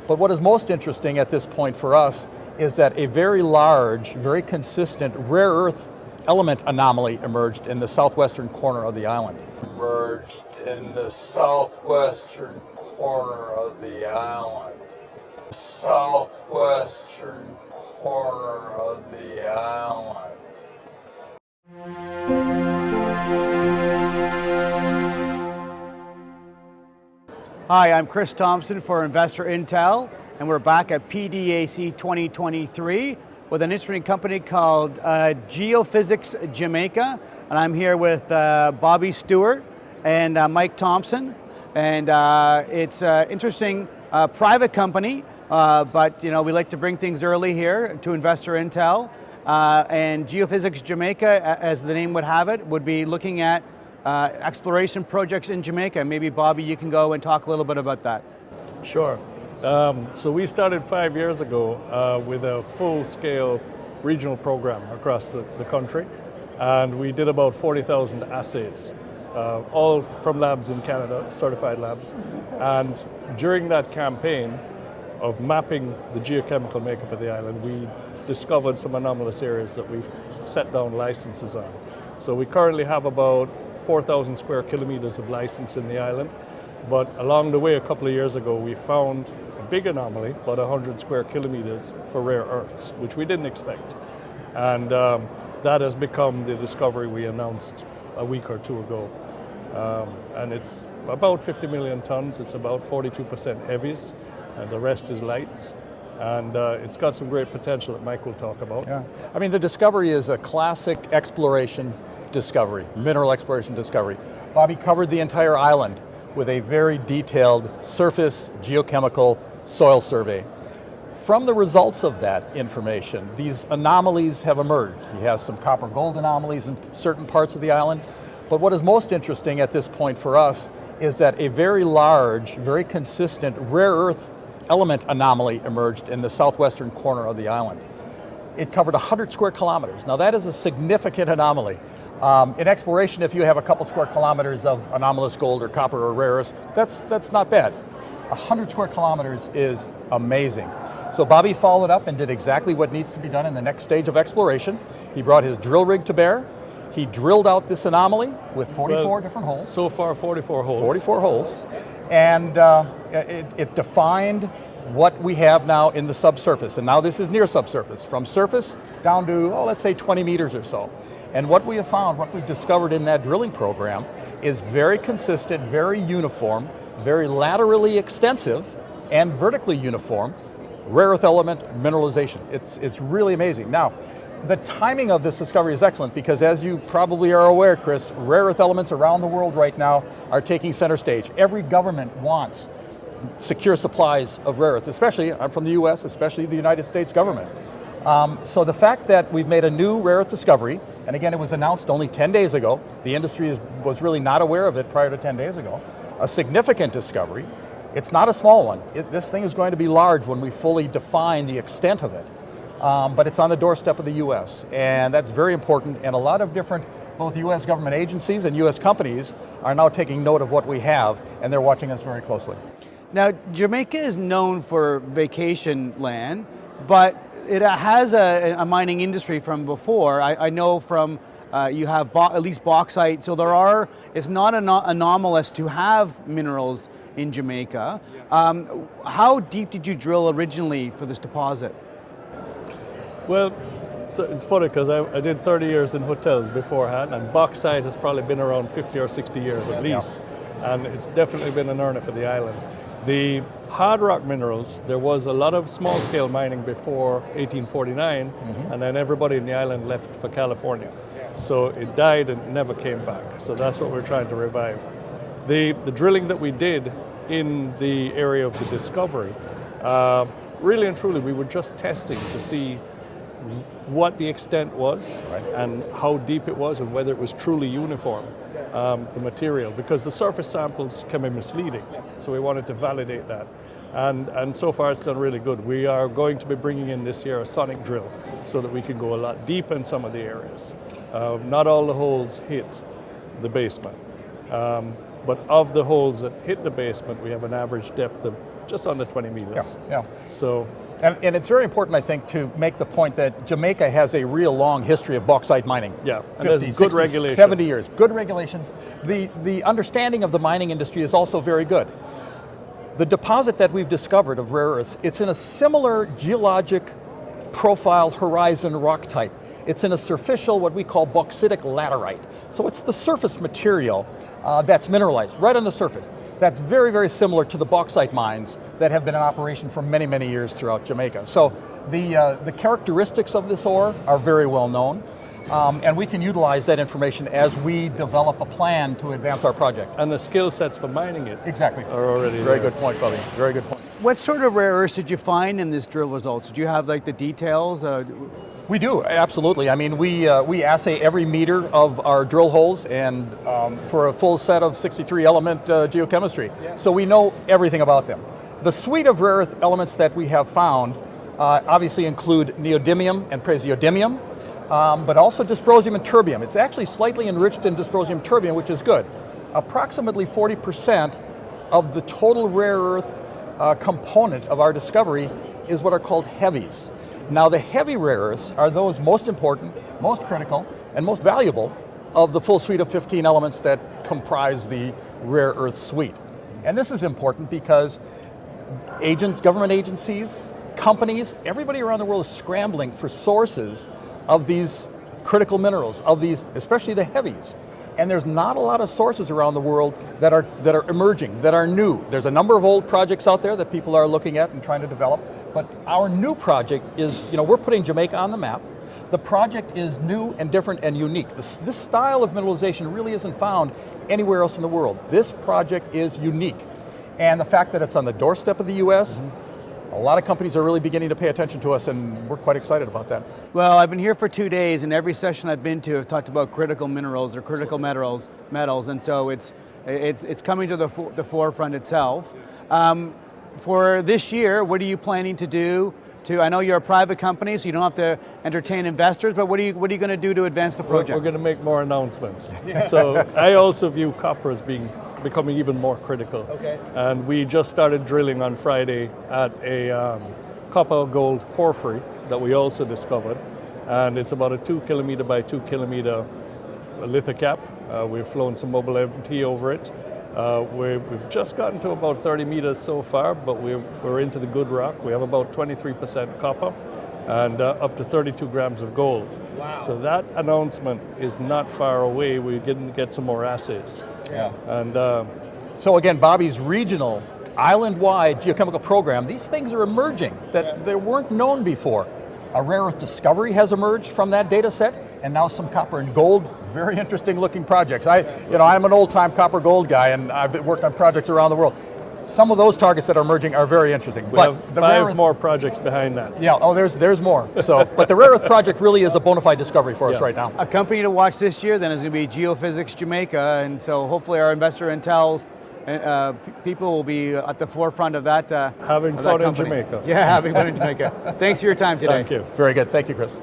But what is most interesting at this point for us is that a very large, very consistent rare earth element anomaly emerged in the southwestern corner of the island. Emerged in the southwestern corner of the island. Southwestern corner of the island. Hi, I'm Chris Thompson for Investor Intel, and we're back at PDAC 2023 with an interesting company called Geophysics Jamaica, and I'm here with Bobby Stewart and Mike Thompson, and it's an interesting private company, but we like to bring things early here to Investor Intel, and Geophysics Jamaica, as the name would have it, would be looking at exploration projects in Jamaica. Maybe Bobby, you can go and talk a little bit about that. Sure. So we started 5 years ago with a full-scale regional program across the country, and we did about 40,000 assays, all from labs in Canada, certified labs. And during that campaign of mapping the geochemical makeup of the island, we discovered some anomalous areas that we've set down licenses on. So we currently have about 4,000 square kilometers of license in the island, but along the way a couple of years ago we found a big anomaly, about 100 square kilometers for rare earths, which we didn't expect. And that has become the discovery we announced a week or two ago. And it's about 50 million tons, it's about 42% heavies, and the rest is lights. And it's got some great potential that Mike will talk about. Yeah. I mean, the discovery is a classic exploration discovery, mineral exploration discovery. Bobby covered the entire island with a very detailed surface geochemical soil survey. From the results of that information, these anomalies have emerged. He has some copper gold anomalies in certain parts of the island, but what is most interesting at this point for us is that a very large, very consistent rare earth element anomaly emerged in the southwestern corner of the island. It covered 100 square kilometers. Now that is a significant anomaly. In exploration, if you have a couple square kilometers of anomalous gold or copper or rare earths, that's not bad. 100 square kilometers is amazing. So Bobby followed up and did exactly what needs to be done in the next stage of exploration. He brought his drill rig to bear. He drilled out this anomaly with 44 different holes. So far 44 holes. 44 holes. And it defined what we have now in the subsurface. And now this is near subsurface, from surface down to, let's say 20 meters or so. And what we have found, what we've discovered in that drilling program is very consistent, very uniform, very laterally extensive, and vertically uniform rare earth element mineralization. It's really amazing. Now, the timing of this discovery is excellent because, as you probably are aware, Chris, rare earth elements around the world right now are taking center stage. Every government wants secure supplies of rare earths, especially, I'm from the US, especially the United States government. So the fact that we've made a new rare earth discovery, and again, it was announced only 10 days ago, the industry was really not aware of it prior to 10 days ago, a significant discovery. It's not a small one. This thing is going to be large when we fully define the extent of it. But it's on the doorstep of the US, and that's very important, and a lot of different, both US government agencies and US companies are now taking note of what we have, and they're watching us very closely. Now, Jamaica is known for vacation land, but it has a mining industry from before. I know from, you have at least bauxite, so it's not anomalous to have minerals in Jamaica. How deep did you drill originally for this deposit? Well, so it's funny because I did 30 years in hotels beforehand, and bauxite has probably been around 50 or 60 years at least, and it's definitely been an earner for the island. The hard rock minerals, there was a lot of small scale mining before 1849, and then everybody in the island left for California. So it died and never came back. So that's what we're trying to revive. The drilling that we did in the area of the discovery, really and truly, we were just testing to see what the extent was and how deep it was and whether it was truly uniform, the material, because the surface samples can be misleading. So we wanted to validate that. And so far it's done really good. We are going to be bringing in this year a sonic drill so that we can go a lot deeper in some of the areas. Not all the holes hit the basement, but of the holes that hit the basement, we have an average depth of just under 20 meters. Yeah. So And it's very important, I think, to make the point that Jamaica has a real long history of bauxite mining. Yeah, and 50, there's good 60, regulations. 70 years, good regulations. The understanding of the mining industry is also very good. The deposit that we've discovered of rare earths, it's in a similar geologic profile horizon rock type. It's in a superficial, what we call bauxitic laterite. So it's the surface material that's mineralized, right on the surface. That's very, very similar to the bauxite mines that have been in operation for many, many years throughout Jamaica. So the characteristics of this ore are very well known, and we can utilize that information as we develop a plan to advance our project. and the skill sets for mining it Exactly. are already Very there. good point, Bobby. Very good point. What sort of rare earths did you find in this drill results? Did you have like the details? We do, absolutely. I mean, we assay every meter of our drill holes and for a full set of 63 element geochemistry. So we know everything about them. The suite of rare earth elements that we have found obviously include neodymium and praseodymium, but also dysprosium and terbium. It's actually slightly enriched in dysprosium terbium, which is good. Approximately 40% of the total rare earth component of our discovery is what are called heavies. Now the heavy rare earths are those most important, most critical, and most valuable of the full suite of 15 elements that comprise the rare earth suite. And this is important because government agencies, companies, everybody around the world is scrambling for sources of these critical minerals, of these, especially the heavies. And there's not a lot of sources around the world that are emerging, that are new. There's a number of old projects out there that people are looking at and trying to develop, but our new project is, we're putting Jamaica on the map. The project is new and different and unique. This style of mineralization really isn't found anywhere else in the world. This project is unique. And the fact that it's on the doorstep of the US, a lot of companies are really beginning to pay attention to us, and we're quite excited about that. Well, I've been here for 2 days, and every session I've been to, I've talked about critical minerals or critical metals, and so it's coming to the forefront itself. For this year, what are you planning to do? I know you're a private company, so you don't have to entertain investors, but what are you going to do to advance the project? We're going to make more announcements. So I also view copper as becoming even more critical. Okay. And we just started drilling on Friday at a copper gold porphyry that we also discovered. And it's about a 2 kilometer by 2 kilometer lithocap. We've flown some mobile MT over it. We've just gotten to about 30 meters so far, but we're into the good rock. We have about 23% copper and up to 32 grams of gold. Wow. So that announcement is not far away. We didn't get some more assays. Yeah. And So again, Bobby's regional, island-wide geochemical program, these things are emerging that they weren't known before. A rare earth discovery has emerged from that data set, and now some copper and gold, very interesting looking projects. I'm an old-time copper gold guy, and I've worked on projects around the world. Some of those targets that are emerging are very interesting. we have 5 more projects behind that. Yeah, there's more. So, but the rare earth project really is a bona fide discovery for us Yeah. right now. A company to watch this year then is going to be Geophysics Jamaica, and so hopefully our investor intel people will be at the forefront of that. Having of fun that in company. Jamaica. Yeah, having fun in Jamaica. Thanks for your time today. Thank you. Very good. Thank you, Chris.